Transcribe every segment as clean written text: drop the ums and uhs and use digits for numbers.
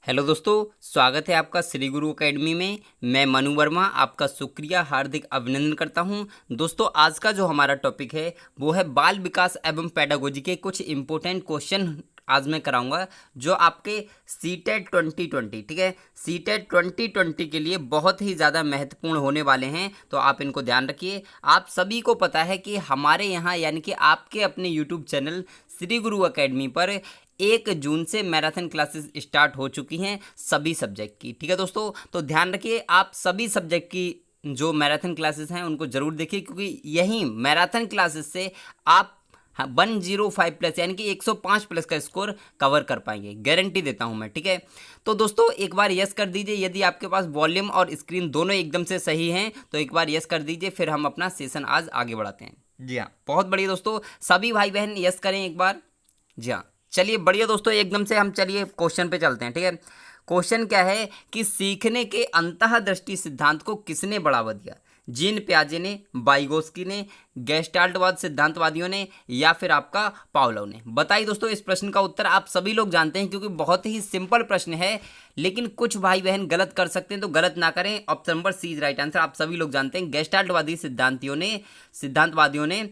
Hello दोस्तों, स्वागत है आपका श्री गुरु एकेडमी में। मैं मनु वर्मा आपका शुक्रिया हार्दिक अभिनंदन करता हूं। दोस्तों, आज का जो हमारा टॉपिक है वो है बाल विकास एवं पेडागोजी के कुछ इम्पोर्टेंट क्वेश्चन आज मैं कराऊंगा जो आपके सीटेट 2020, ठीक है, सीटेट 2020 के लिए बहुत ही ज़्यादा महत्वपूर्ण होने वाले हैं। तो आप इनको ध्यान रखिए। आप सभी को पता है कि हमारे यहाँ यानी कि आपके अपने यूट्यूब चैनल श्री गुरु एकेडमी पर 1 जून से मैराथन क्लासेस स्टार्ट हो चुकी हैं सभी सब्जेक्ट की, ठीक है दोस्तों। तो ध्यान रखिए, आप सभी सब्जेक्ट की जो मैराथन क्लासेस हैं उनको ज़रूर देखिए, क्योंकि यही मैराथन क्लासेस से आप 105 प्लस यानी कि 105 प्लस का स्कोर कवर कर पाएंगे, गारंटी देता हूं मैं, ठीक है। तो दोस्तों एक बार यस कर दीजिए यदि आपके पास वॉल्यूम और स्क्रीन दोनों एकदम से सही हैं, तो एक बार यस कर दीजिए, फिर हम अपना सेशन आज आगे बढ़ाते हैं। जी हाँ, बहुत बढ़िया दोस्तों, सभी भाई बहन यस करें एक बार। जी हाँ, चलिए बढ़िया दोस्तों, एकदम से हम चलिए क्वेश्चन पे चलते हैं, ठीक है। क्वेश्चन क्या है कि सीखने के अंतःदृष्टि सिद्धांत को किसने बढ़ावा दिया? जीन प्याजे ने, वाइगोस्की ने, गेस्टाल्टवाद सिद्धांतवादियों ने, या फिर आपका पावलोव ने? बताइए दोस्तों, इस प्रश्न का उत्तर आप सभी लोग जानते हैं क्योंकि बहुत ही सिंपल प्रश्न है, लेकिन कुछ भाई बहन गलत कर सकते हैं, तो गलत ना करें। Option number C is right answer. आप सभी लोग जानते हैं गेस्टाल्टवादी सिद्धांतवादियों ने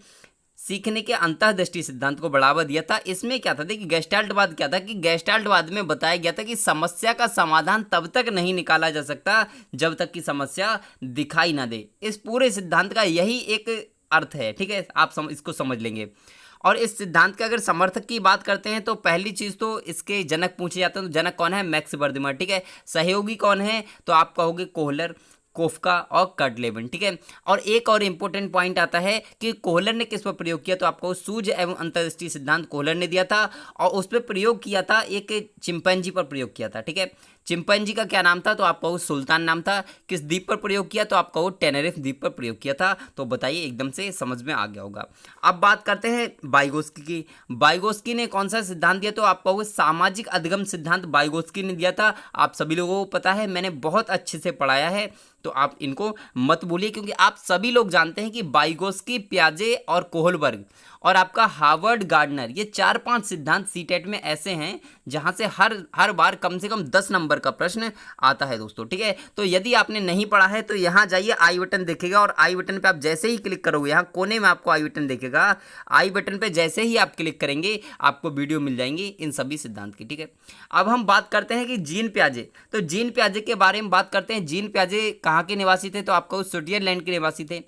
सीखने के अंतःदृष्टि सिद्धांत को बढ़ावा दिया था। इसमें क्या था, देखिए गेस्टाल्टवाद क्या था कि गेस्टाल्टवाद में बताया गया था कि समस्या का समाधान तब तक नहीं निकाला जा सकता जब तक कि समस्या दिखाई ना दे। इस पूरे सिद्धांत का यही एक अर्थ है, ठीक है। आप इसको समझ लेंगे। और इस सिद्धांत के अगर समर्थक की बात करते हैं तो पहली चीज़ तो इसके जनक पूछे जाते हैं, तो जनक कौन है? मैक्स बर्दमर, ठीक है। सहयोगी कौन है? तो आप कहोगे कोहलर, कोफका और कर्टलेबन, ठीक है। और एक और इंपॉर्टेंट पॉइंट आता है कि कोहलर ने किस पर प्रयोग किया, तो आपको सूझ एवं अंतर्दृष्टि सिद्धांत कोहलर ने दिया था और उस पर प्रयोग किया था, एक चिंपैंजी पर प्रयोग किया था, ठीक है। चिंपैंजी का क्या नाम था? तो आप कहो सुल्तान नाम था। किस द्वीप पर प्रयोग किया? तो आप कहो टेनेरिफ द्वीप पर प्रयोग किया था। तो बताइए, एकदम से समझ में आ गया होगा। अब बात करते हैं वाइगोस्की की। वाइगोस्की ने कौन सा सिद्धांत दिया? तो आप कहोगे सामाजिक अधिगम सिद्धांत वाइगोस्की ने दिया था। आप सभी लोगों को पता है, मैंने बहुत अच्छे से पढ़ाया है, तो आप इनको मत भूलिए, क्योंकि आप सभी लोग जानते हैं कि वाइगोस्की, प्याजे और कोहलबर्ग और आपका हार्वर्ड गार्डनर, ये 4-5 सिद्धांत सीटेट में ऐसे हैं जहां से हर बार कम से कम 10 नंबर का प्रश्न आता है दोस्तों, ठीक है। तो यदि आपने नहीं पढ़ा है तो यहाँ जाइए, आई बटन देखेगा और आई बटन पे आप जैसे ही क्लिक करोगे, यहाँ कोने में आपको आई बटन देखेगा, आई बटन पे जैसे ही आप क्लिक करेंगे आपको वीडियो मिल जाएंगी इन सभी सिद्धांत की, ठीक है। अब हम बात करते हैं कि जीन प्याजे, तो जीन प्याजे के बारे में बात करते हैं। जीन प्याजे कहाँ के निवासी थे? तो आपको स्विट्जरलैंड के निवासी थे।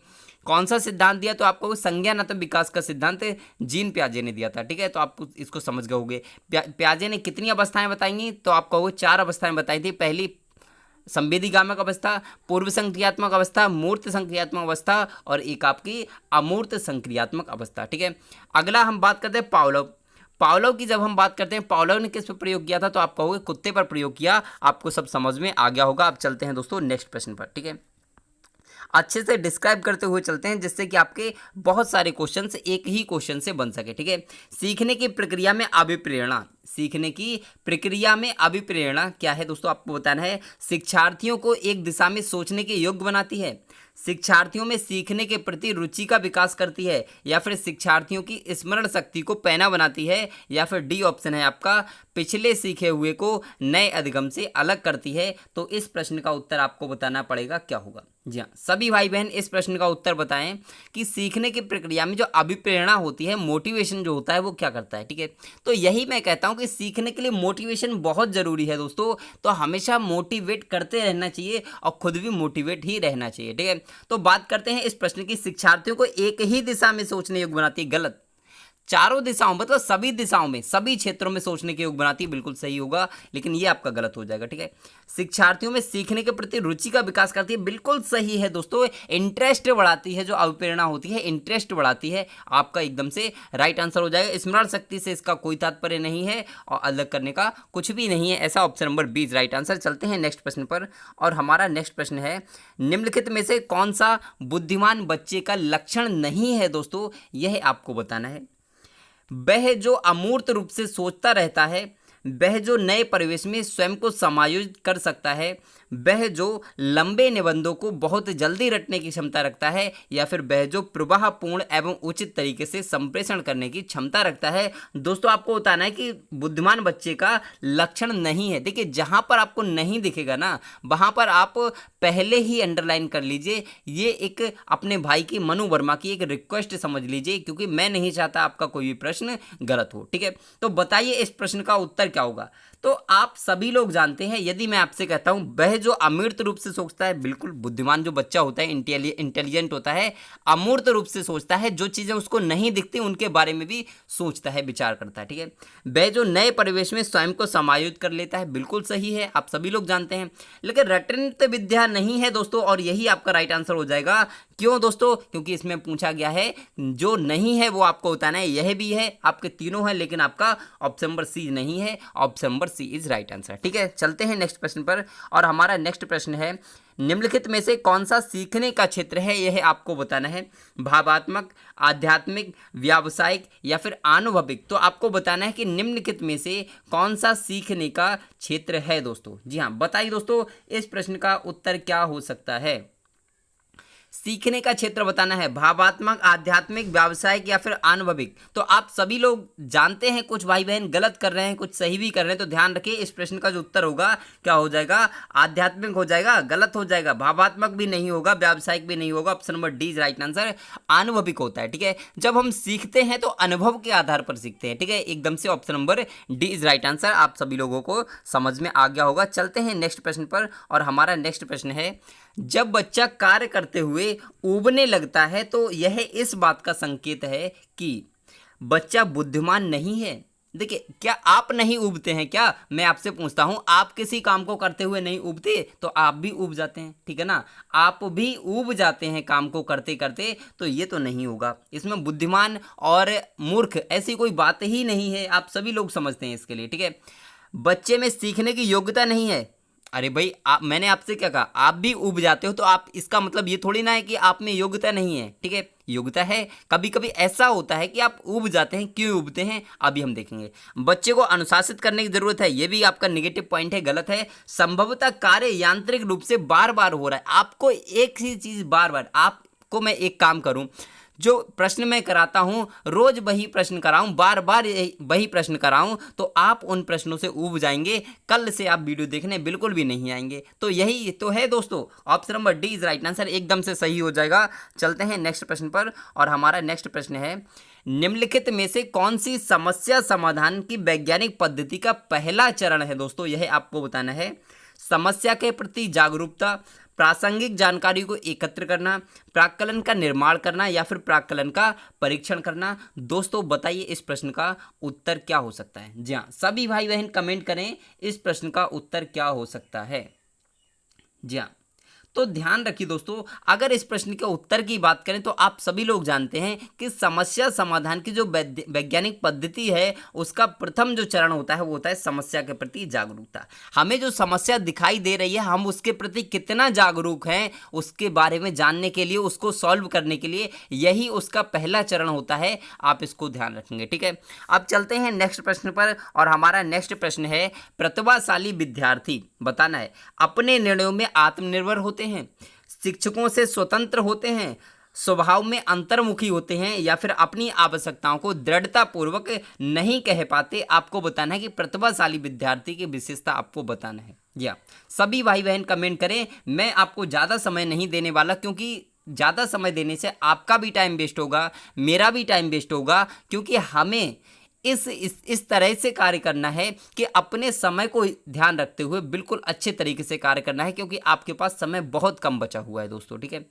कौन सा सिद्धांत दिया? तो आपको संज्ञानात्मक विकास का सिद्धांत जीन प्याजे ने दिया था, ठीक है। तो आप इसको समझ गए होंगे। प्याजे ने कितनी अवस्थाएं बताई? तो आप कहोगे 4 अवस्थाएं बताई थी। पहली संवेदीगामक अवस्था, पूर्व संक्रियात्मक अवस्था, मूर्त संक्रियात्मक अवस्था और एक आपकी अमूर्त संक्रियात्मक अवस्था, ठीक है। अगला हम बात करते हैं पावलोव। पावलोव की जब हम बात करते हैं, पावलोव ने किस पर प्रयोग किया था? तो आप कहोगे कुत्ते पर प्रयोग किया। आपको सब समझ में आ गया होगा। अब चलते हैं दोस्तों नेक्स्ट प्रश्न पर, ठीक है। अच्छे से डिस्क्राइब करते हुए चलते हैं जिससे कि आपके बहुत सारे क्वेश्चन एक ही क्वेश्चन से बन सके, ठीक है। सीखने की प्रक्रिया में अभिप्रेरणा, सीखने की प्रक्रिया में अभिप्रेरणा क्या है दोस्तों? आपको बताना है। शिक्षार्थियों को एक दिशा में सोचने के योग्य बनाती है, शिक्षार्थियों में सीखने के प्रति रुचि का विकास करती है, या फिर शिक्षार्थियों की स्मरण शक्ति को पैना बनाती है, या फिर डी ऑप्शन है आपका पिछले सीखे हुए को नए अधिगम से अलग करती है। तो इस प्रश्न का उत्तर आपको बताना पड़ेगा क्या होगा। जी हाँ, सभी भाई बहन इस प्रश्न का उत्तर बताएं कि सीखने की प्रक्रिया में जो अभिप्रेरणा होती है, मोटिवेशन जो होता है, वो क्या करता है, ठीक है। तो यही मैं कहता हूं कि सीखने के लिए मोटिवेशन बहुत ज़रूरी है दोस्तों। तो हमेशा मोटिवेट करते रहना चाहिए और खुद भी मोटिवेट ही रहना चाहिए, ठीक है। तो बात करते हैं इस प्रश्न की, शिक्षार्थियों को एक ही दिशा में सोचने योग्य बनाती है। गलत। चारों दिशाओं, मतलब सभी दिशाओं में, सभी क्षेत्रों में सोचने के योग्य बनाती है, बिल्कुल सही होगा, लेकिन ये आपका गलत हो जाएगा, ठीक है। शिक्षार्थियों में सीखने के प्रति रुचि का विकास करती है, बिल्कुल सही है दोस्तों। इंटरेस्ट बढ़ाती है, जो अभिप्रेरणा होती है इंटरेस्ट बढ़ाती है, आपका एकदम से राइट आंसर हो जाएगा। स्मरण शक्ति से इसका कोई तात्पर्य नहीं है और अलग करने का कुछ भी नहीं है, ऐसा ऑप्शन नंबर 20 राइट आंसर। चलते हैं नेक्स्ट प्रश्न पर, और हमारा नेक्स्ट प्रश्न है, निम्नलिखित में से कौन सा बुद्धिमान बच्चे का लक्षण नहीं है दोस्तों? यह आपको बताना है। वह जो अमूर्त रूप से सोचता रहता है, वह जो नए परिवेश में स्वयं को समायोजित कर सकता है, वह जो लंबे निबंधों को बहुत जल्दी रटने की क्षमता रखता है, या फिर वह जो प्रवाहपूर्ण एवं उचित तरीके से संप्रेषण करने की क्षमता रखता है। दोस्तों आपको बताना है कि बुद्धिमान बच्चे का लक्षण नहीं है। देखिए जहां पर आपको नहीं दिखेगा ना, वहां पर आप पहले ही अंडरलाइन कर लीजिए। ये एक अपने भाई की मनु वर्मा की एक रिक्वेस्ट समझ लीजिए, क्योंकि मैं नहीं चाहता आपका कोई भी प्रश्न गलत हो। ठीक है, तो बताइए इस प्रश्न का उत्तर क्या होगा। तो आप सभी लोग जानते हैं, यदि मैं आपसे कहता हूं वह जो अमूर्त रूप से सोचता है, बिल्कुल बुद्धिमान जो बच्चा होता है, इंटेलिजेंट होता है, अमूर्त रूप से सोचता है, जो चीजें उसको नहीं दिखती उनके बारे में भी सोचता है, विचार करता है। ठीक है, वह जो नए परिवेश में स्वयं को समायोजित कर लेता है, बिल्कुल सही है, आप सभी लोग जानते हैं। लेकिन रटंत विद्या नहीं है दोस्तों, और यही आपका राइट आंसर हो जाएगा। क्यों दोस्तों? क्योंकि इसमें पूछा गया है जो नहीं है वो आपको बताना है। यह भी है, आपके तीनों है, लेकिन आपका ऑप्शन नंबर सी नहीं है। Option number C is right answer. ठीक है, चलते हैं नेक्स्ट प्रश्न पर, और हमारा नेक्स्ट प्रश्न है निम्नलिखित में से कौन सा सीखने का क्षेत्र है, यह आपको बताना है। भावात्मक, आध्यात्मिक, व्यावसायिक या फिर आनुभविक। तो आपको बताना है कि निम्नलिखित में से कौन सा सीखने का क्षेत्र है दोस्तों। जी हाँ, बताइए दोस्तों इस प्रश्न का उत्तर क्या हो सकता है। सीखने का क्षेत्र बताना है, भावात्मक, आध्यात्मिक, व्यावसायिक या फिर अनुभविक। तो आप सभी लोग जानते हैं, कुछ भाई बहन गलत कर रहे हैं, कुछ सही भी कर रहे हैं, तो ध्यान रखिए इस प्रश्न का जो उत्तर होगा क्या हो जाएगा, आध्यात्मिक हो जाएगा, गलत हो जाएगा। भावात्मक भी नहीं होगा, व्यावसायिक भी नहीं होगा, option number D is right answer. अनुभविक होता है। ठीक है, जब हम सीखते हैं तो अनुभव के आधार पर सीखते हैं। ठीक है, एकदम से option number D is right answer. आप सभी लोगों को समझ में आ गया होगा। चलते हैं नेक्स्ट प्रश्न पर, और हमारा नेक्स्ट प्रश्न है जब बच्चा कार्य करते हुए ऊबने लगता है तो यह इस बात का संकेत है कि बच्चा बुद्धिमान नहीं है। देखिए, क्या आप नहीं ऊबते हैं क्या? मैं आपसे पूछता हूं, आप किसी काम को करते हुए नहीं ऊबते? तो आप भी ऊब जाते हैं, ठीक है ना, आप भी ऊब जाते हैं काम को करते करते, तो ये तो नहीं होगा। इसमें बुद्धिमान और मूर्ख ऐसी कोई बात ही नहीं है, आप सभी लोग समझते हैं इसके लिए। ठीक है, बच्चे में सीखने की योग्यता नहीं है। अरे भाई, मैंने आपसे क्या कहा, आप भी उब जाते हो, तो आप इसका मतलब ये थोड़ी ना है कि आप में योग्यता नहीं है। ठीक है, योग्यता है। कभी कभी ऐसा होता है कि आप उब जाते हैं, क्यों उबते हैं अभी हम देखेंगे। बच्चे को अनुशासित करने की जरूरत है, ये भी आपका नेगेटिव पॉइंट है, गलत है। संभवतः कार्य यांत्रिक रूप से बार बार हो रहा है, आपको एक ही चीज बार बार, आपको मैं एक काम करूं, जो प्रश्न मैं कराता हूं रोज वही प्रश्न कराऊं, बार बार वही प्रश्न कराऊं, तो आप उन प्रश्नों से ऊब जाएंगे, कल से आप वीडियो देखने बिल्कुल भी नहीं आएंगे। तो यही तो है दोस्तों, option number D is right answer, एकदम से सही हो जाएगा। चलते हैं नेक्स्ट प्रश्न पर, और हमारा नेक्स्ट प्रश्न है निम्नलिखित में से कौन सी समस्या समाधान की वैज्ञानिक पद्धति का पहला चरण है दोस्तों, यह आपको बताना है। समस्या के प्रति जागरूकता, प्रासंगिक जानकारी को एकत्र करना, प्राक्कलन का निर्माण करना या फिर प्राक्कलन का परीक्षण करना। दोस्तों बताइए इस प्रश्न का उत्तर क्या हो सकता है। जी हाँ, सभी भाई बहन कमेंट करें इस प्रश्न का उत्तर क्या हो सकता है। जी हाँ, तो ध्यान रखिए दोस्तों, अगर इस प्रश्न के उत्तर की बात करें तो आप सभी लोग जानते हैं कि समस्या समाधान की जो वैज्ञानिक पद्धति है उसका प्रथम जो चरण होता है वो होता है समस्या के प्रति जागरूकता। हमें जो समस्या दिखाई दे रही है हम उसके प्रति कितना जागरूक हैं उसके बारे में जानने के लिए, उसको सॉल्व करने के लिए, यही उसका पहला चरण होता है। आप इसको ध्यान रखेंगे। ठीक है, अब चलते हैं नेक्स्ट प्रश्न पर, और हमारा नेक्स्ट प्रश्न है प्रतिभाशाली विद्यार्थी बताना है अपने निर्णयों में आत्मनिर्भर होते हैं, शिक्षकों से स्वतंत्र होते हैं, स्वभाव में अंतर्मुखी होते हैं, या फिर अपनी आवश्यकताओं को दृढ़ता पूर्वक नहीं कह पाते। आपको बताना है कि प्रतिभाशाली विद्यार्थी की विशेषता आपको बताना है। या सभी भाई बहन कमेंट करें। मैं आपको ज़्यादा समय नहीं देने वाला, क्योंकि ज़्यादा समय देने से आपका भी टाइम वेस्ट होगा, मेरा भी टाइम वेस्ट होगा, क्योंकि हमें इस तरह से कार्य करना है कि अपने समय को ध्यान रखते हुए बिल्कुल अच्छे तरीके से कार्य करना है, क्योंकि आपके पास समय बहुत कम बचा हुआ है दोस्तों। ठीक है,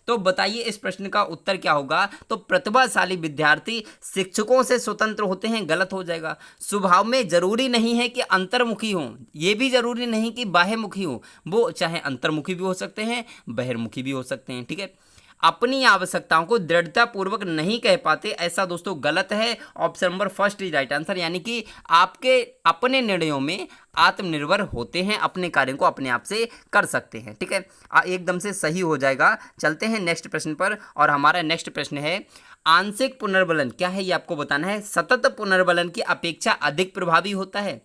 तो बताइए इस प्रश्न का उत्तर क्या होगा। तो प्रतिभाशाली विद्यार्थी शिक्षकों से स्वतंत्र होते हैं, गलत हो जाएगा। स्वभाव में जरूरी नहीं है कि अंतर्मुखी हों, ये भी जरूरी नहीं कि बाह्यमुखी हों, वो चाहे अंतर्मुखी भी हो सकते हैं, बहिर्मुखी भी हो सकते हैं। ठीक है, अपनी आवश्यकताओं को दृढ़ता पूर्वक नहीं कह पाते, ऐसा दोस्तों गलत है। Option number first is right answer, यानी कि आपके अपने निर्णयों में आत्मनिर्भर होते हैं, अपने कार्यों को अपने आप से कर सकते हैं। ठीक है, एकदम से सही हो जाएगा। चलते हैं नेक्स्ट प्रश्न पर, और हमारा नेक्स्ट प्रश्न है आंशिक पुनर्बलन क्या है ये आपको बताना है। सतत पुनर्बलन की अपेक्षा अधिक प्रभावी होता है।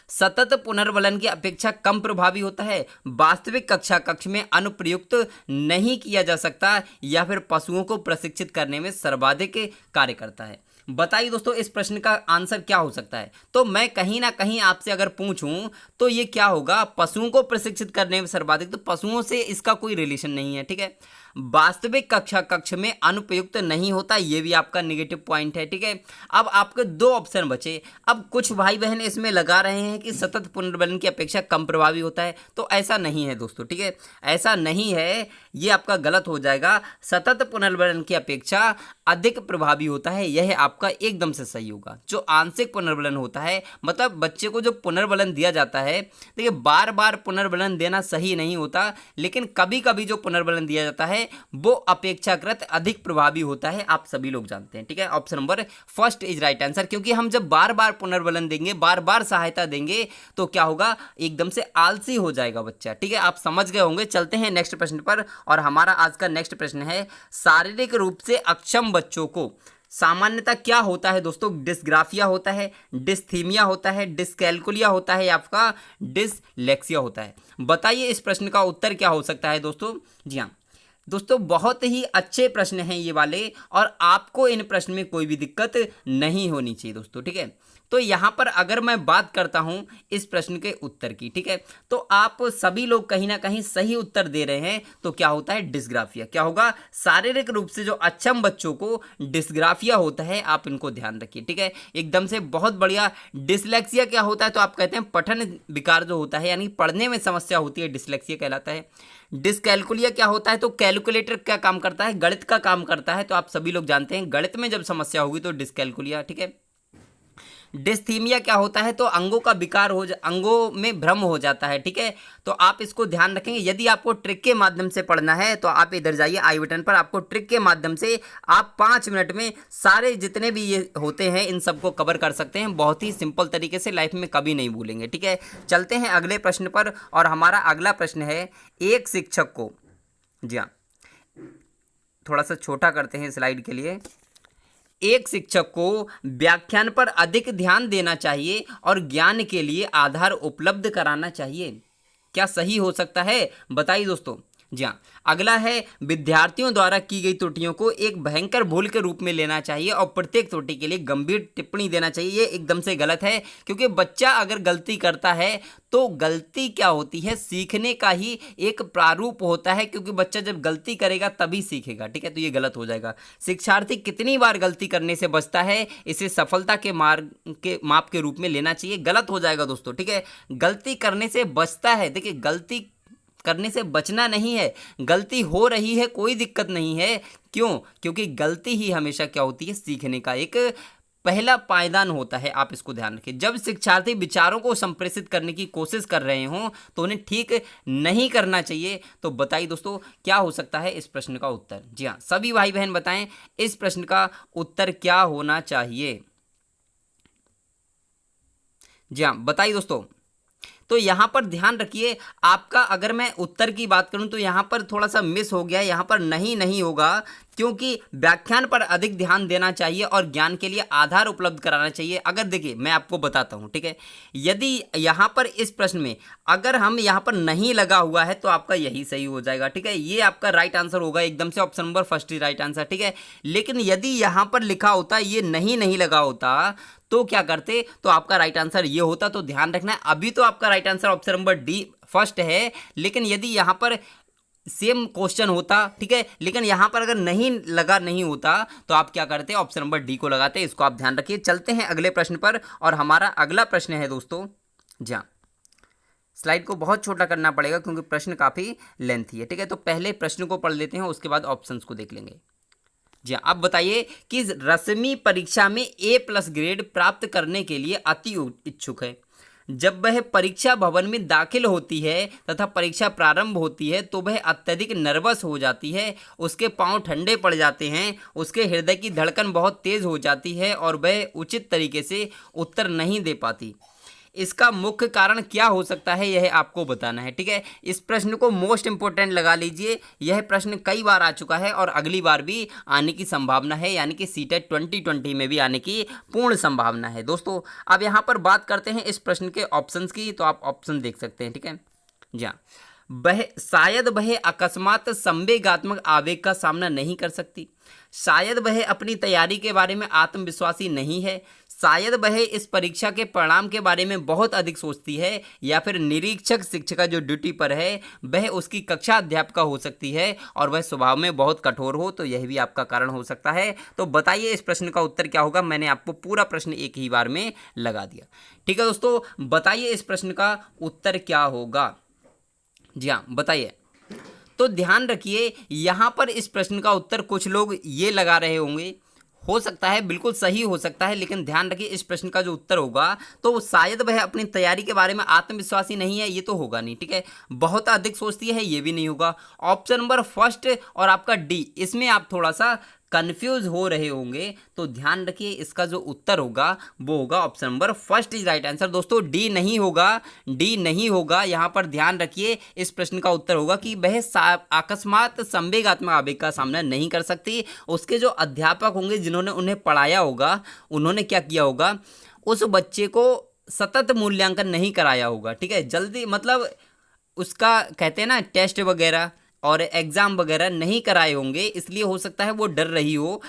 सतत पुनर्वलन की अपेक्षा कम प्रभावी होता है, वास्तविक कक्षा कक्ष में अनुप्रयुक्त नहीं किया जा सकता या फिर पशुओं को प्रशिक्षित करने में सर्वाधिक कार्य करता है। बताइए दोस्तों इस प्रश्न का आंसर क्या हो सकता है। तो मैं कहीं ना कहीं आपसे अगर पूछूं तो ये क्या होगा, पशुओं को प्रशिक्षित करने में सर्वाधिक, तो पशुओं से इसका कोई रिलेशन नहीं है। ठीक है, वास्तविक कक्षा कक्ष में अनुपयुक्त नहीं होता, ये भी आपका नेगेटिव पॉइंट है। ठीक है, अब आपके दो ऑप्शन बचे। अब कुछ भाई बहन इसमें लगा रहे हैं कि सतत पुनर्वलन की अपेक्षा कम प्रभावी होता है, तो ऐसा नहीं है दोस्तों। ठीक है, ऐसा नहीं है, ये आपका गलत हो जाएगा। सतत पुनर्वलन की अपेक्षा अधिक प्रभावी होता है, यह आपका एकदम से सही होगा। जो आंशिक पुनर्वलन होता है, मतलब बच्चे को जो पुनर्वलन दिया जाता है, देखिए बार बार पुनर्वलन देना सही नहीं होता, लेकिन कभी कभी जो पुनर्वलन दिया जाता है वो अपेक्षाकृत अधिक प्रभावी होता है, आप सभी लोग जानते हैं। ठीक है, option number first is right answer, क्योंकि हम जब बार बार पुनर्वलन देंगे, बार बार सहायता देंगे, तो क्या होगा, एकदम से आलसी हो जाएगा बच्चा। ठीक है, आप समझ गए होंगे। चलते हैं नेक्स्ट प्रश्न पर, और हमारा आज का नेक्स्ट प्रश्न है, शारीरिक रूप से अक्षम बच्चों को सामान्यतः क्या होता है दोस्तों। डिस्ग्राफिया होता है, डिस्थीमिया होता है, डिस्कैल्कुलिया होता है, या आपका डिसलेक्सिया होता है। बताइए इस प्रश्न का उत्तर क्या हो सकता है दोस्तों। जी हाँ दोस्तों, बहुत ही अच्छे प्रश्न हैं ये वाले, और आपको इन प्रश्न में कोई भी दिक्कत नहीं होनी चाहिए दोस्तों। ठीक है, तो यहाँ पर अगर मैं बात करता हूँ इस प्रश्न के उत्तर की, ठीक है, तो आप सभी लोग कहीं ना कहीं सही उत्तर दे रहे हैं। तो क्या होता है, डिस्ग्राफिया। क्या होगा, शारीरिक रूप से जो अक्षम बच्चों को डिस्ग्राफिया होता है, आप इनको ध्यान रखिए। ठीक है, एकदम से बहुत बढ़िया। डिसलेक्सिया क्या होता है, तो आप कहते हैं पठन विकार जो होता है, यानी पढ़ने में समस्या होती है, डिसलेक्सिया कहलाता है। डिसकैलकुलिया क्या होता है, तो कैलकुलेटर क्या काम करता है, गणित का काम करता है, तो आप सभी लोग जानते हैं गणित में जब समस्या होगी तो डिसकैलकुलिया। ठीक है, डिस्थीमिया क्या होता है, तो अंगों का विकार अंगों में भ्रम हो जाता है। ठीक है, तो आप इसको ध्यान रखेंगे। यदि आपको ट्रिक के माध्यम से पढ़ना है तो आप इधर जाइए आई बटन पर, आपको ट्रिक के माध्यम से आप 5 मिनट में सारे जितने भी ये होते हैं इन सबको कवर कर सकते हैं, बहुत ही सिंपल तरीके से, लाइफ में कभी नहीं भूलेंगे। ठीक है, चलते हैं अगले प्रश्न पर, और हमारा अगला प्रश्न है, एक शिक्षक को, जी हाँ थोड़ा सा छोटा करते हैं स्लाइड के लिए, एक शिक्षक को व्याख्यान पर अधिक ध्यान देना चाहिए और ज्ञान के लिए आधार उपलब्ध कराना चाहिए। क्या सही हो सकता है, बताइए दोस्तों। जी हाँ, अगला है, विद्यार्थियों द्वारा की गई त्रुटियों को एक भयंकर भूल के रूप में लेना चाहिए और प्रत्येक त्रुटि के लिए गंभीर टिप्पणी देना चाहिए। ये एकदम से गलत है, क्योंकि बच्चा अगर गलती करता है तो गलती क्या होती है, सीखने का ही एक प्रारूप होता है, क्योंकि बच्चा जब गलती करेगा तभी सीखेगा। ठीक है, तो ये गलत हो जाएगा। शिक्षार्थी कितनी बार गलती करने से बचता है, इसे सफलता के मार्ग के माप के रूप में लेना चाहिए, गलत हो जाएगा दोस्तों। ठीक है, गलती करने से बचता है, देखिए गलती करने से बचना नहीं है, गलती हो रही है कोई दिक्कत नहीं है। क्यों, क्योंकि गलती ही हमेशा क्या होती है, सीखने का एक पहला पायदान होता है, आप इसको ध्यान रखें। जब शिक्षार्थी विचारों को संप्रेषित करने की कोशिश कर रहे हों तो उन्हें ठीक नहीं करना चाहिए। तो बताइए दोस्तों क्या हो सकता है इस प्रश्न का उत्तर। जी हाँ, सभी भाई बहन बताएं इस प्रश्न का उत्तर क्या होना चाहिए। जी हाँ बताइए दोस्तों। तो यहाँ पर ध्यान रखिए, आपका अगर मैं उत्तर की बात करूँ तो यहाँ पर थोड़ा सा मिस हो गया, यहाँ पर नहीं होगा, क्योंकि व्याख्यान पर अधिक ध्यान देना चाहिए और ज्ञान के लिए आधार उपलब्ध कराना चाहिए। अगर देखिए मैं आपको बताता हूँ, ठीक है, यदि यहाँ पर इस प्रश्न में अगर हम यहाँ पर नहीं लगा हुआ है तो आपका यही सही हो जाएगा। ठीक है, ये आपका राइट आंसर होगा एकदम से, ऑप्शन नंबर फर्स्ट ही राइट आंसर। ठीक है, लेकिन यदि यहाँ पर लिखा होता ये नहीं लगा होता तो क्या करते, तो आपका राइट आंसर ये होता। तो ध्यान रखना है, अभी तो आपका right answer option number D first है, लेकिन यदि यहाँ पर सेम क्वेश्चन होता, ठीक है, लेकिन यहाँ पर अगर नहीं होता तो आप क्या करते, ऑप्शन नंबर डी को लगाते। इसको आप ध्यान रखिए। चलते हैं अगले प्रश्न पर, और हमारा अगला प्रश्न है दोस्तों, जी हाँ स्लाइड को बहुत छोटा करना पड़ेगा क्योंकि प्रश्न काफ़ी लेंथी है। ठीक है, तो पहले प्रश्न को पढ़ लेते हैं, उसके बाद ऑप्शंस को देख लेंगे। जी हाँ, अब बताइए कि रस्मी परीक्षा में A+ ग्रेड प्राप्त करने के लिए अति इच्छुक है। जब वह परीक्षा भवन में दाखिल होती है तथा परीक्षा प्रारंभ होती है तो वह अत्यधिक नर्वस हो जाती है, उसके पांव ठंडे पड़ जाते हैं, उसके हृदय की धड़कन बहुत तेज हो जाती है और वह उचित तरीके से उत्तर नहीं दे पाती। इसका मुख्य कारण क्या हो सकता है यह आपको बताना है। ठीक है, इस प्रश्न को मोस्ट इंपोर्टेंट लगा लीजिए। यह प्रश्न कई बार आ चुका है और अगली बार भी आने की संभावना है, यानी कि सीटेट 2020 में भी आने की पूर्ण संभावना है। दोस्तों अब यहाँ पर बात करते हैं इस प्रश्न के ऑप्शंस की, तो आप ऑप्शन देख सकते हैं। ठीक है जी हाँ, शायद वह अकस्मात संवेगात्मक आवेग का सामना नहीं कर सकती, शायद वह अपनी तैयारी के बारे में आत्मविश्वासी नहीं है, शायद वह इस परीक्षा के परिणाम के बारे में बहुत अधिक सोचती है, या फिर निरीक्षक शिक्षिका जो ड्यूटी पर है वह उसकी कक्षा अध्यापिका हो सकती है और वह स्वभाव में बहुत कठोर हो, तो यह भी आपका कारण हो सकता है। तो बताइए इस प्रश्न का उत्तर क्या होगा। मैंने आपको पूरा प्रश्न एक ही बार में लगा दिया। ठीक है दोस्तों, बताइए इस प्रश्न का उत्तर क्या होगा। जी हाँ बताइए। तो ध्यान रखिए यहाँ पर इस प्रश्न का उत्तर कुछ लोग ये लगा रहे होंगे, हो सकता है बिल्कुल सही हो सकता है, लेकिन ध्यान रखिए इस प्रश्न का जो उत्तर होगा तो शायद वह अपनी तैयारी के बारे में आत्मविश्वासी नहीं है, ये तो होगा नहीं। ठीक है, बहुत अधिक सोचती है, ये भी नहीं होगा। ऑप्शन नंबर फर्स्ट और आपका डी, इसमें आप थोड़ा सा कंफ्यूज हो रहे होंगे, तो ध्यान रखिए इसका जो उत्तर होगा वो होगा option number first is right answer. दोस्तों डी नहीं होगा, डी नहीं होगा। यहाँ पर ध्यान रखिए इस प्रश्न का उत्तर होगा कि वह अकस्मात संवेगात्मक आवेग का सामना नहीं कर सकती। उसके जो अध्यापक होंगे जिन्होंने उन्हें पढ़ाया होगा, उन्होंने क्या किया होगा, उस बच्चे को सतत मूल्यांकन नहीं कराया होगा। ठीक है, जल्दी मतलब उसका कहते हैं ना टेस्ट वगैरह और एग्ज़ाम वगैरह नहीं कराए होंगे, इसलिए हो सकता है वो डर रही हो,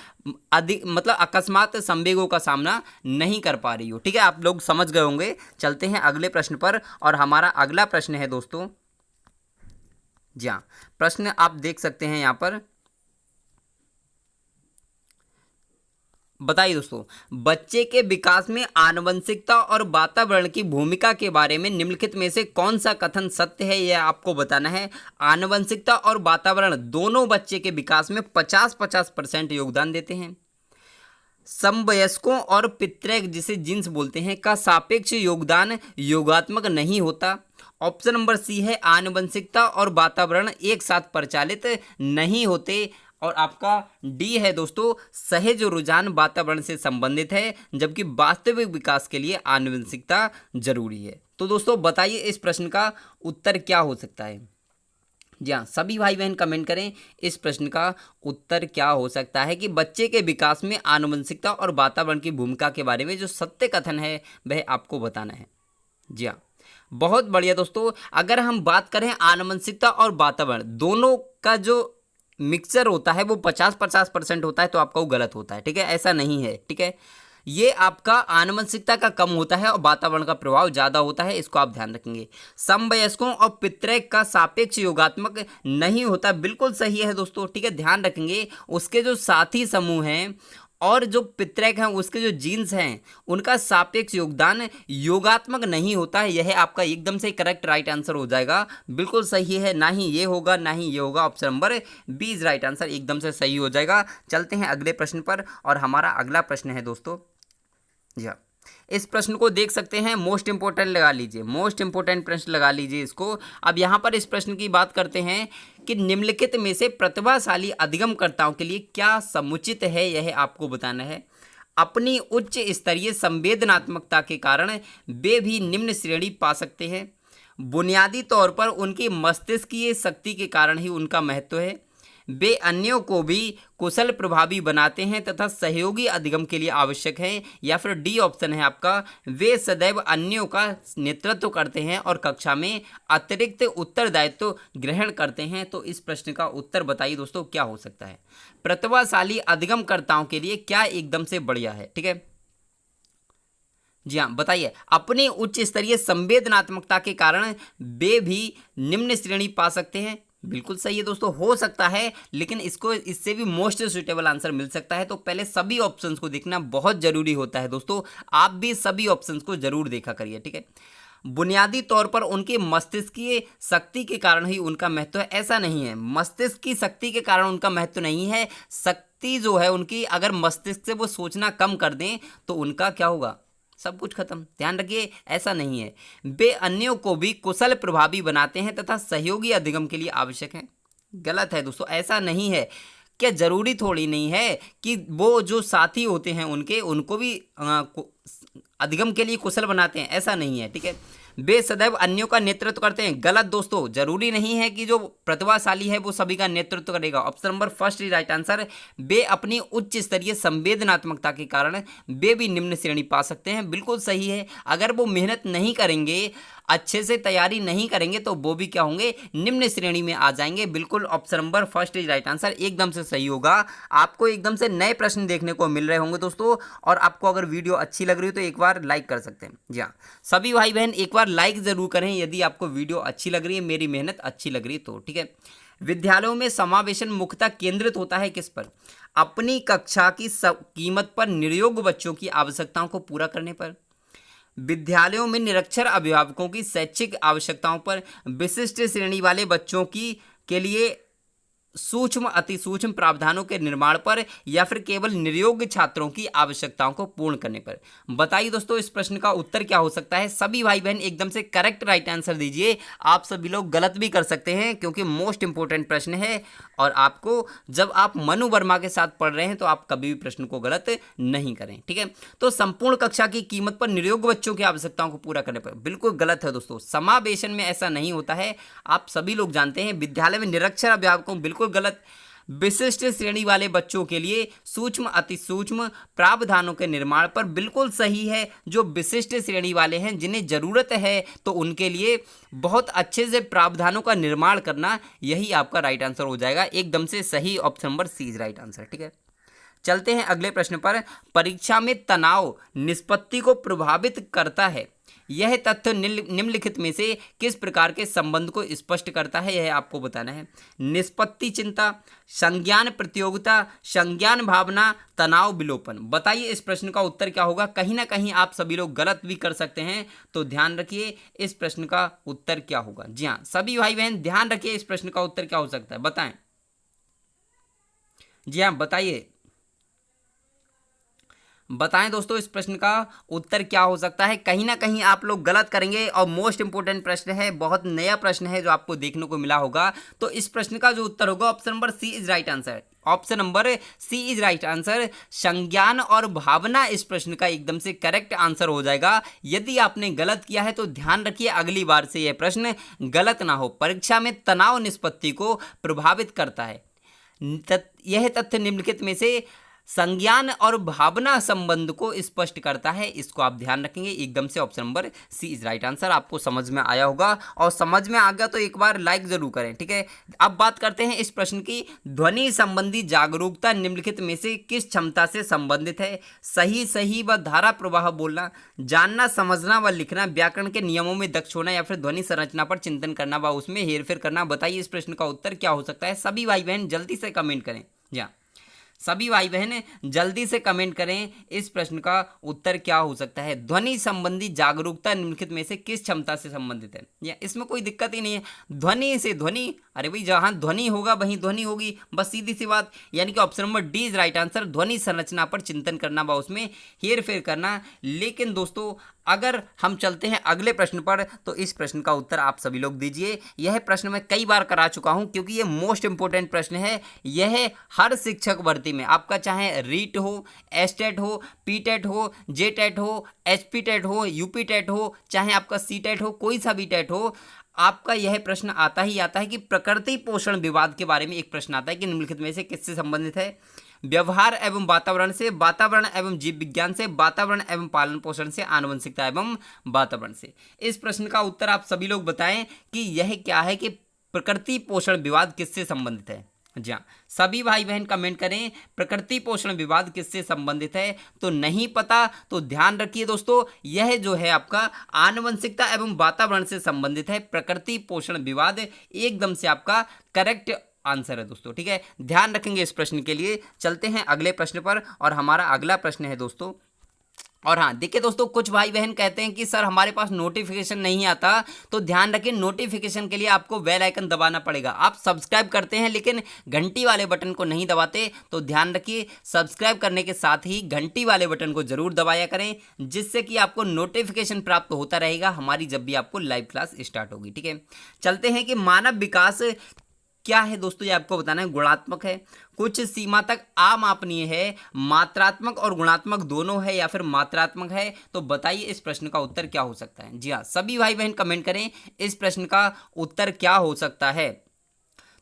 अधिक मतलब अकस्मात संवेगों का सामना नहीं कर पा रही हो। ठीक है, आप लोग समझ गए होंगे। चलते हैं अगले प्रश्न पर, और हमारा अगला प्रश्न है दोस्तों, जी हाँ प्रश्न आप देख सकते हैं यहाँ पर। बताइए दोस्तों, बच्चे के विकास में आनुवंशिकता और वातावरण की भूमिका के बारे में निम्नलिखित में से कौन सा कथन सत्य है, यह आपको बताना है। आनुवंशिकता और वातावरण दोनों बच्चे के विकास में 50-50% योगदान देते हैं। समवयस्कों और पितृक जिसे जीन्स बोलते हैं का सापेक्ष योगदान योगात्मक नहीं होता। ऑप्शन नंबर सी है आनुवंशिकता और वातावरण एक साथ परिचालित नहीं होते। और आपका डी है दोस्तों सहज रुझान वातावरण से संबंधित है, जबकि वास्तविक विकास के लिए आनुवंशिकता जरूरी है। तो दोस्तों बताइए इस प्रश्न का उत्तर क्या हो सकता है। जी हाँ, सभी भाई बहन कमेंट करें इस प्रश्न का उत्तर क्या हो सकता है कि बच्चे के विकास में आनुवंशिकता और वातावरण की भूमिका के बारे में जो सत्य कथन है वह आपको बताना है। जी हाँ, बहुत बढ़िया दोस्तों। अगर हम बात करें आनुवंशिकता और वातावरण दोनों का जो मिक्सचर होता है वो 50-50% होता है, तो आपका वो गलत होता है। ठीक है, ऐसा नहीं है। ठीक है, ये आपका आनुवंशिकता का कम होता है और वातावरण का प्रभाव ज़्यादा होता है, इसको आप ध्यान रखेंगे। समवयस्कों और पितृक का सापेक्ष योगात्मक नहीं होता, बिल्कुल सही है दोस्तों। ठीक है, ध्यान रखेंगे उसके जो साथी समूह हैं और जो पितृक हैं उसके जो जीन्स हैं उनका सापेक्ष योगदान योगात्मक नहीं होता है। यह आपका एकदम से करेक्ट राइट आंसर हो जाएगा, बिल्कुल सही है। ना ही ये होगा ना ही ये होगा, option number B is right answer, एकदम से सही हो जाएगा। चलते हैं अगले प्रश्न पर, और हमारा अगला प्रश्न है दोस्तों, जी हाँ इस प्रश्न को देख सकते हैं, मोस्ट इंपोर्टेंट लगा लीजिए, मोस्ट इंपोर्टेंट प्रश्न लगा लीजिए इसको। अब यहाँ पर इस प्रश्न की बात करते हैं कि निम्नलिखित में से प्रतिभाशाली अधिगमकर्ताओं के लिए क्या समुचित है, यह आपको बताना है। अपनी उच्च स्तरीय संवेदनात्मकता के कारण वे भी निम्न श्रेणी पा सकते हैं। बुनियादी तौर पर उनकी मस्तिष्कीय शक्ति के कारण ही उनका महत्व है। वे अन्यों को भी कुशल प्रभावी बनाते हैं तथा सहयोगी अधिगम के लिए आवश्यक हैं। या फिर डी ऑप्शन है आपका, वे सदैव अन्यों का नेतृत्व करते हैं और कक्षा में अतिरिक्त उत्तरदायित्व ग्रहण करते हैं। तो इस प्रश्न का उत्तर बताइए दोस्तों क्या हो सकता है। प्रतिभाशाली अधिगमकर्ताओं के लिए क्या एकदम से बढ़िया है। ठीक है, जी हाँ बताइए। अपनी उच्च स्तरीय संवेदनात्मकता के कारण वे भी निम्न श्रेणी पा सकते हैं, बिल्कुल सही है दोस्तों, हो सकता है, लेकिन इसको इससे भी मोस्ट सुटेबल आंसर मिल सकता है। तो पहले सभी ऑप्शंस को देखना बहुत जरूरी होता है दोस्तों, आप भी सभी ऑप्शंस को जरूर देखा करिए। ठीक है, बुनियादी तौर पर उनके मस्तिष्क की शक्ति के कारण ही उनका महत्व है, ऐसा नहीं है। मस्तिष्क की शक्ति के कारण उनका महत्व नहीं है। शक्ति जो है उनकी, अगर मस्तिष्क से वो सोचना कम कर दें तो उनका क्या होगा, सब कुछ खत्म। ध्यान रखिए ऐसा नहीं है। वे अन्यों को भी कुशल प्रभावी बनाते हैं तथा सहयोगी अधिगम के लिए आवश्यक हैं, गलत है दोस्तों, ऐसा नहीं है। क्या ज़रूरी थोड़ी नहीं है कि वो जो साथी होते हैं उनको भी अधिगम के लिए कुशल बनाते हैं, ऐसा नहीं है, ठीक है। वे सदैव अन्यों का नेतृत्व करते हैं, गलत दोस्तों। जरूरी नहीं है कि जो प्रतिभाशाली है वो सभी का नेतृत्व करेगा। Option number first is right answer. वे अपनी उच्च स्तरीय संवेदनात्मकता के कारण वे भी निम्न श्रेणी पा सकते हैं, बिल्कुल सही है। अगर वो मेहनत नहीं करेंगे, अच्छे से तैयारी नहीं करेंगे, तो वो भी क्या होंगे, निम्न श्रेणी में आ जाएंगे। बिल्कुल option number first is right answer, एकदम से सही होगा। आपको एकदम से नए प्रश्न देखने को मिल रहे होंगे दोस्तों, और आपको अगर वीडियो अच्छी लग रही हो तो एक बार लाइक कर सकते हैं। जी हाँ, सभी भाई बहन एक बार लाइक जरूर करें यदि आपको वीडियो अच्छी लग रही है, मेरी मेहनत अच्छी लग रही है तो, ठीक है। विद्यालयों में समावेशन मुख्यतः केंद्रित होता है किस पर? अपनी कक्षा की कीमत पर निरयोग बच्चों की आवश्यकताओं को पूरा करने पर, विद्यालयों में निरक्षर अभिभावकों की शैक्षिक आवश्यकताओं पर, विशिष्ट श्रेणी वाले बच्चों की के लिए सूक्ष्म अति सूक्ष्म प्रावधानों के निर्माण पर, या फिर केवल निरयोग्य छात्रों की आवश्यकताओं को पूर्ण करने पर। बताइए दोस्तों इस प्रश्न का उत्तर क्या हो सकता है? सभी भाई बहन एकदम से करेक्ट राइट आंसर दीजिए। आप सभी लोग गलत भी कर सकते हैं क्योंकि मोस्ट इंपोर्टेंट प्रश्न है, और आपको जब आप मनु वर्मा के साथ पढ़ रहे हैं तो आप कभी भी प्रश्न को गलत नहीं करें, ठीक है। तो संपूर्ण कक्षा की कीमत पर निरयोग्य बच्चों की आवश्यकताओं को पूरा करने पर, बिल्कुल गलत है दोस्तों। समावेशन में ऐसा नहीं होता है, आप सभी लोग जानते हैं। विद्यालय में निरक्षर अभिभावकों, बिल्कुल गलत। विशिष्ट श्रेणी वाले बच्चों के लिए सूक्ष्म अति सूक्ष्म प्रावधानों के निर्माण पर, बिल्कुल सही है। जो विशिष्ट श्रेणी वाले हैं जिन्हें जरूरत है तो उनके लिए बहुत अच्छे से प्रावधानों का निर्माण करना, यही आपका राइट आंसर हो जाएगा, एकदम से सही। Option number C is right answer, ठीक है। चलते हैं अगले प्रश्न पर। परीक्षा में तनाव निष्पत्ति को प्रभावित करता है, यह तथ्य निम्नलिखित में से किस प्रकार के संबंध को स्पष्ट करता है, यह आपको बताना है। निष्पत्ति चिंता, संज्ञान प्रतियोगिता, संज्ञान भावना, तनाव विलोपन। बताइए इस प्रश्न का उत्तर क्या होगा? कहीं ना कहीं आप सभी लोग गलत भी कर सकते हैं, तो ध्यान रखिए इस प्रश्न का उत्तर क्या होगा। जी हाँ, सभी भाई बहन ध्यान रखिए इस प्रश्न का उत्तर क्या हो सकता है, बताएं। जी हाँ, बताएं दोस्तों इस प्रश्न का उत्तर क्या हो सकता है? कहीं ना कहीं आप लोग गलत करेंगे, और मोस्ट इंपोर्टेंट प्रश्न है, बहुत नया प्रश्न है जो आपको देखने को मिला होगा। तो इस प्रश्न का जो उत्तर होगा option number C is right answer. Option number C is right answer. संज्ञान और भावना इस प्रश्न का एकदम से करेक्ट आंसर हो जाएगा। यदि आपने गलत किया है तो ध्यान रखिए अगली बार से यह प्रश्न गलत ना हो। परीक्षा में तनाव निष्पत्ति को प्रभावित करता है, यह तथ्य निम्नलिखित में से संज्ञान और भावना संबंध को स्पष्ट करता है, इसको आप ध्यान रखेंगे। एकदम से option number C is right answer. आपको समझ में आया होगा, और समझ में आ गया तो एक बार लाइक जरूर करें, ठीक है। अब बात करते हैं इस प्रश्न की। ध्वनि संबंधी जागरूकता निम्नलिखित में से किस क्षमता से संबंधित है? सही व धारा प्रवाह बोलना, जानना समझना व लिखना, व्याकरण के नियमों में दक्ष होना, या फिर ध्वनि संरचना पर चिंतन करना व उसमें हेरफेर करना। बताइए इस प्रश्न का उत्तर क्या हो सकता है? सभी भाई बहन जल्दी से कमेंट करें। जी सभी भाई बहन जल्दी से कमेंट करें, इस प्रश्न का उत्तर क्या हो सकता है? ध्वनि संबंधी जागरूकता निम्नलिखित में से किस क्षमता से संबंधित है? या इसमें कोई दिक्कत ही नहीं है। ध्वनि से ध्वनि, अरे भाई जहां ध्वनि होगा वहीं ध्वनि होगी, बस सीधी सी बात। यानी कि option number D is right answer. ध्वनि संरचना पर चिंतन करना व उसमें हेर फेर करना। लेकिन दोस्तों अगर हम चलते हैं अगले प्रश्न पर, तो इस प्रश्न का उत्तर आप सभी लोग दीजिए। यह प्रश्न मैं कई बार करा चुका हूं क्योंकि यह मोस्ट इंपोर्टेंट प्रश्न है। यह हर शिक्षक भर्ती में, आपका चाहे रीट हो, एसटेट हो, पीटेट हो, जेटेट हो, एचपी टेट हो, यूपी टेट हो, चाहे आपका सी टेट हो, कोई सा भी टेट हो, आपका यह प्रश्न आता ही आता है कि प्रकृति पोषण विवाद के बारे में एक प्रश्न आता है कि निम्नलिखित में से किससे संबंधित है? व्यवहार एवं वातावरण से, वातावरण एवं जीव विज्ञान से, वातावरण एवं पालन पोषण से, आनुवंशिकता एवं वातावरण से। इस प्रश्न का उत्तर आप सभी लोग बताएं कि यह क्या है, कि प्रकृति पोषण विवाद किससे संबंधित है। जी हाँ, सभी भाई बहन कमेंट करें प्रकृति पोषण विवाद किससे संबंधित है। तो नहीं पता तो ध्यान रखिए दोस्तों, यह जो है आपका आनुवंशिकता एवं वातावरण से संबंधित है। प्रकृति पोषण विवाद एकदम से आपका करेक्ट आंसर है दोस्तों, ठीक है। ध्यान रखेंगे इस प्रश्न के लिए। चलते हैं अगले प्रश्न पर, और हमारा अगला प्रश्न है दोस्तों। और हाँ देखिए दोस्तों, कुछ भाई बहन कहते हैं कि सर हमारे पास नोटिफिकेशन नहीं आता, तो ध्यान रखिए नोटिफिकेशन के लिए आपको बेल आइकन दबाना पड़ेगा। आप सब्सक्राइब करते हैं लेकिन घंटी वाले बटन को नहीं दबाते, तो ध्यान रखिए सब्सक्राइब करने के साथ ही घंटी वाले बटन को जरूर दबाया करें, जिससे कि आपको नोटिफिकेशन प्राप्त होता रहेगा हमारी जब भी आपको लाइव क्लास स्टार्ट होगी, ठीक है। चलते हैं कि मानव विकास क्या है दोस्तों, ये आपको बताना है। गुणात्मक है, कुछ सीमा तक अमापनीय है, मात्रात्मक और गुणात्मक दोनों है, या फिर मात्रात्मक है। तो बताइए इस प्रश्न का उत्तर क्या हो सकता है। जी हाँ, सभी भाई बहन कमेंट करें इस प्रश्न का उत्तर क्या हो सकता है।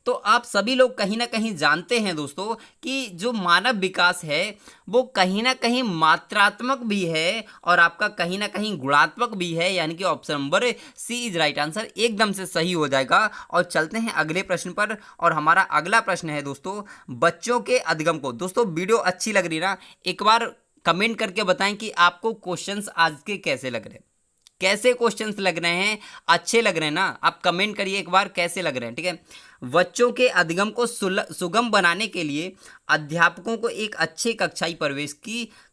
तो आप सभी लोग कहीं ना कहीं जानते हैं दोस्तों कि जो मानव विकास है वो कहीं ना कहीं मात्रात्मक भी है और आपका कहीं ना कहीं गुणात्मक भी है, यानी कि option number C is right answer एकदम से सही हो जाएगा। और चलते हैं अगले प्रश्न पर, और हमारा अगला प्रश्न है दोस्तों बच्चों के अधिगम को। दोस्तों वीडियो अच्छी लग रही ना, एक बार कमेंट करके बताएं कि आपको क्वेश्चंस आज के कैसे लग रहे हैं, कैसे क्वेश्चंस लग रहे हैं, अच्छे लग रहे हैं ना। आप कमेंट करिए एक बार कैसे लग रहे हैं, ठीक है। बच्चों के अधिगम को सुगम बनाने के लिए अध्यापकों को एक अच्छे कक्षाई परिवेश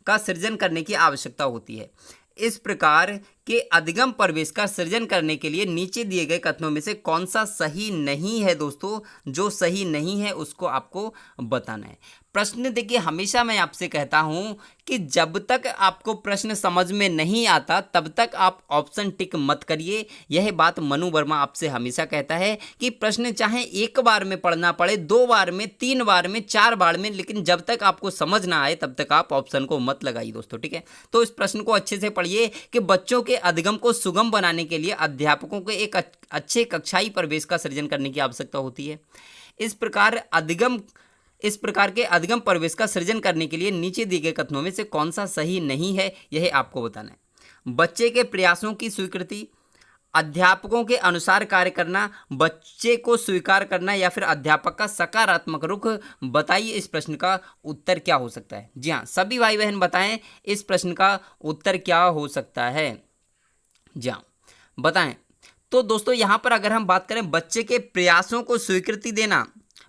का सृजन करने की आवश्यकता होती है। इस प्रकार के अधिगम परिवेश का सृजन करने के लिए नीचे दिए गए कथनों में से कौन सा सही नहीं है दोस्तों। जो सही नहीं है उसको आपको बताना है। प्रश्न देखिए, हमेशा मैं आपसे कहता हूं कि जब तक आपको प्रश्न समझ में नहीं आता तब तक आप ऑप्शन टिक मत करिए। यह बात मनु वर्मा आपसे हमेशा कहता है कि प्रश्न चाहे एक बार में पढ़ना पड़े, 2 बार में, 3 बार में, 4 बार में, लेकिन जब तक आपको समझ ना आए तब तक आप ऑप्शन को मत लगाइए दोस्तों, ठीक है। तो इस प्रश्न को अच्छे से पढ़िए कि बच्चों के अधिगम को सुगम बनाने के लिए अध्यापकों को एक अच्छे कक्षाई परिवेश का सृजन करने की आवश्यकता होती है। इस प्रकार के अधिगम परिवेश का सृजन करने के लिए नीचे दिए गए कथनों में से कौन सा सही नहीं है, यह आपको बताना है। बच्चे के प्रयासों की स्वीकृति, अध्यापकों के अनुसार कार्य करना, बच्चे को स्वीकार करना, या फिर अध्यापक का सकारात्मक रुख। बताइए इस प्रश्न का उत्तर क्या हो सकता है। जी हाँ, सभी भाई बहन बताएं इस प्रश्न का उत्तर क्या हो सकता है। जी हाँ, बताएं। तो दोस्तों यहाँ पर अगर हम बात करें बच्चे के प्रयासों को स्वीकृति देना,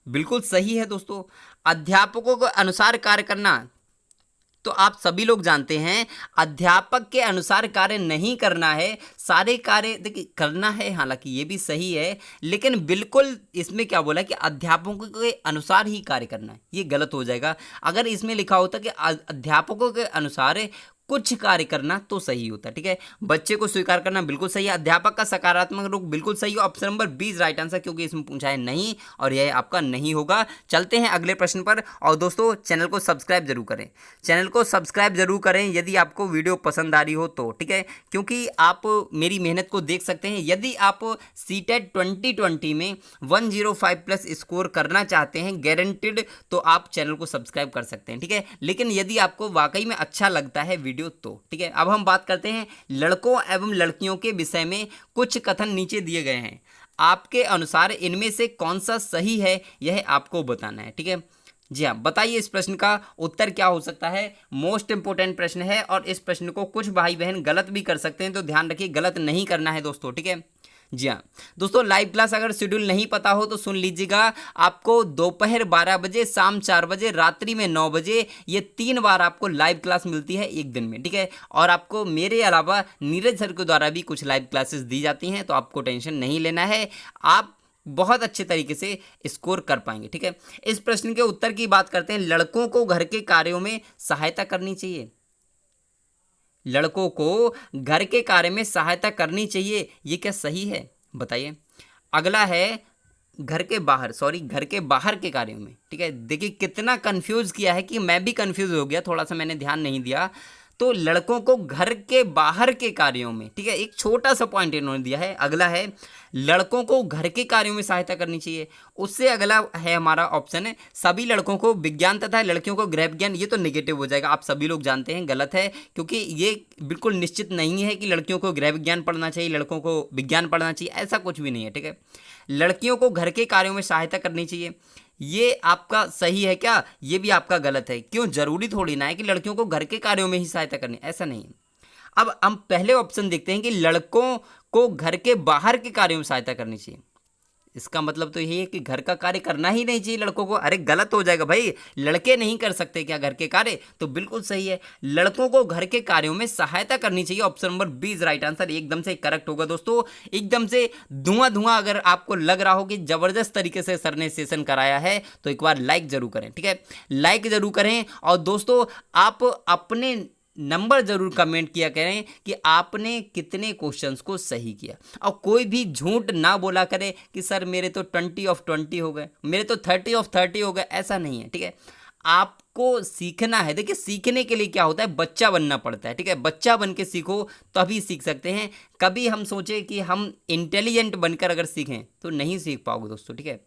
बिल्कुल सही है दोस्तों। अध्यापकों के अनुसार कार्य करना, तो आप सभी लोग जानते हैं अध्यापक के अनुसार कार्य नहीं करना है, सारे कार्य देखिए करना है, हालांकि ये भी सही है, लेकिन बिल्कुल इसमें क्या बोला कि अध्यापकों के अनुसार ही कार्य करना है, ये गलत हो जाएगा। अगर इसमें लिखा होता कि अध्यापकों के अनुसार कुछ कार्य करना तो सही होता, ठीक है। बच्चे को स्वीकार करना बिल्कुल सही है। अध्यापक का सकारात्मक रुख बिल्कुल सही है। ऑप्शन नंबर 20 राइट आंसर, क्योंकि इसमें पूछा है नहीं, और यह आपका नहीं होगा। चलते हैं अगले प्रश्न पर। और दोस्तों चैनल को सब्सक्राइब जरूर करें, चैनल को सब्सक्राइब जरूर करें यदि आपको वीडियो पसंद आ रही हो तो, ठीक है, क्योंकि आप मेरी मेहनत को देख सकते हैं। यदि आप सीटेट 2020 में 105+ स्कोर करना चाहते हैं गारंटेड, तो आप चैनल को सब्सक्राइब कर सकते हैं, ठीक है। लेकिन यदि आपको वाकई में अच्छा लगता है वीडियो तो, ठीक है। अब हम बात करते हैं लड़कों एवं लड़कियों के विषय में। कुछ कथन नीचे दिए गए हैं, आपके अनुसार इनमें से कौन सा सही है, यह आपको बताना है, ठीक है। जी हाँ, बताइए इस प्रश्न का उत्तर क्या हो सकता है। मोस्ट इंपोर्टेंट प्रश्न है, और इस प्रश्न को कुछ भाई बहन गलत भी कर सकते हैं, तो ध्यान रखिए गलत नहीं करना है दोस्तों, ठीक है। जी हाँ दोस्तों, लाइव क्लास अगर शेड्यूल नहीं पता हो तो सुन लीजिएगा। आपको दोपहर 12 बजे, शाम 4 बजे, रात्रि में 9 बजे, ये 3 बार आपको लाइव क्लास मिलती है एक दिन में, ठीक है। और आपको मेरे अलावा नीरज सर के द्वारा भी कुछ लाइव क्लासेस दी जाती हैं, तो आपको टेंशन नहीं लेना है, आप बहुत अच्छे तरीके से स्कोर कर पाएंगे, ठीक है। इस प्रश्न के उत्तर की बात करते हैं। लड़कों को घर के कार्यों में सहायता करनी चाहिए, लड़कों को घर के कार्य में सहायता करनी चाहिए, ये क्या सही है बताइए। अगला है घर के बाहर के कार्यों में, ठीक है। देखिए कितना कंफ्यूज किया है कि मैं भी कंफ्यूज हो गया, थोड़ा सा मैंने ध्यान नहीं दिया। तो लड़कों को घर के बाहर के कार्यों में, ठीक है, एक छोटा सा पॉइंट इन्होंने दिया है। अगला है लड़कों को घर के कार्यों में सहायता करनी चाहिए। उससे अगला है हमारा ऑप्शन है सभी लड़कों को विज्ञान तथा लड़कियों को गृह विज्ञान। ये तो नेगेटिव हो जाएगा, आप सभी लोग जानते हैं गलत है, क्योंकि ये बिल्कुल निश्चित नहीं है कि लड़कियों को गृह विज्ञान पढ़ना चाहिए, लड़कों को विज्ञान पढ़ना चाहिए, ऐसा कुछ भी नहीं है, ठीक है। लड़कियों को घर के कार्यों में सहायता करनी चाहिए, ये आपका सही है क्या, ये भी आपका गलत है। क्यों, जरूरी थोड़ी ना है कि लड़कियों को घर के कार्यों में ही सहायता करनी, ऐसा नहीं है। अब हम पहले ऑप्शन देखते हैं कि लड़कों को घर के बाहर के कार्यों में सहायता करनी चाहिए। इसका मतलब तो यही है कि घर का कार्य करना ही नहीं चाहिए लड़कों को। अरे गलत हो जाएगा भाई, लड़के नहीं कर सकते क्या घर के कार्य, तो बिल्कुल सही है, लड़कों को घर के कार्यों में सहायता करनी चाहिए। ऑप्शन नंबर 20 राइट आंसर एकदम से करेक्ट होगा दोस्तों। एकदम से धुआं अगर आपको लग रहा हो कि जबरदस्त तरीके से सर ने सेशन कराया है तो एक बार लाइक जरूर करें, ठीक है, लाइक जरूर करें। और दोस्तों आप अपने नंबर ज़रूर कमेंट किया करें कि आपने कितने क्वेश्चंस को सही किया, और कोई भी झूठ ना बोला करे कि सर मेरे तो 20 हो गए, मेरे तो 30 हो गए। ऐसा नहीं है, ठीक है। आपको सीखना है। देखिए, सीखने के लिए क्या होता है, बच्चा बनना पड़ता है, ठीक है। बच्चा बन के सीखो तभी सीख सकते हैं। कभी हम सोचे कि हम इंटेलिजेंट बनकर अगर सीखें तो नहीं सीख पाओगे दोस्तों, ठीक है।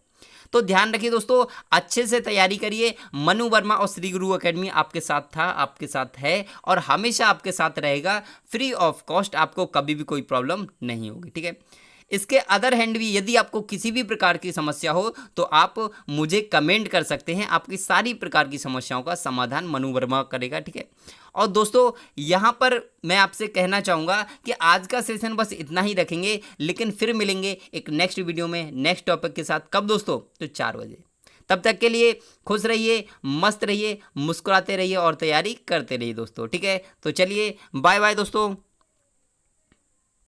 तो ध्यान रखिए दोस्तों, अच्छे से तैयारी करिए। मनु वर्मा और श्री गुरु एकेडमी आपके साथ था, आपके साथ है और हमेशा आपके साथ रहेगा। फ्री ऑफ कॉस्ट, आपको कभी भी कोई प्रॉब्लम नहीं होगी, ठीक है। इसके अदर हैंड भी यदि आपको किसी भी प्रकार की समस्या हो तो आप मुझे कमेंट कर सकते हैं। आपकी सारी प्रकार की समस्याओं का समाधान मनु वर्मा करेगा, ठीक है। और दोस्तों, यहाँ पर मैं आपसे कहना चाहूँगा कि आज का सेशन बस इतना ही रखेंगे, लेकिन फिर मिलेंगे एक नेक्स्ट वीडियो में नेक्स्ट टॉपिक के साथ। कब दोस्तों? तो 4 बजे। तब तक के लिए खुश रहिए, मस्त रहिए, मुस्कुराते रहिए और तैयारी करते रहिए दोस्तों, ठीक है। तो चलिए, बाय बाय दोस्तों।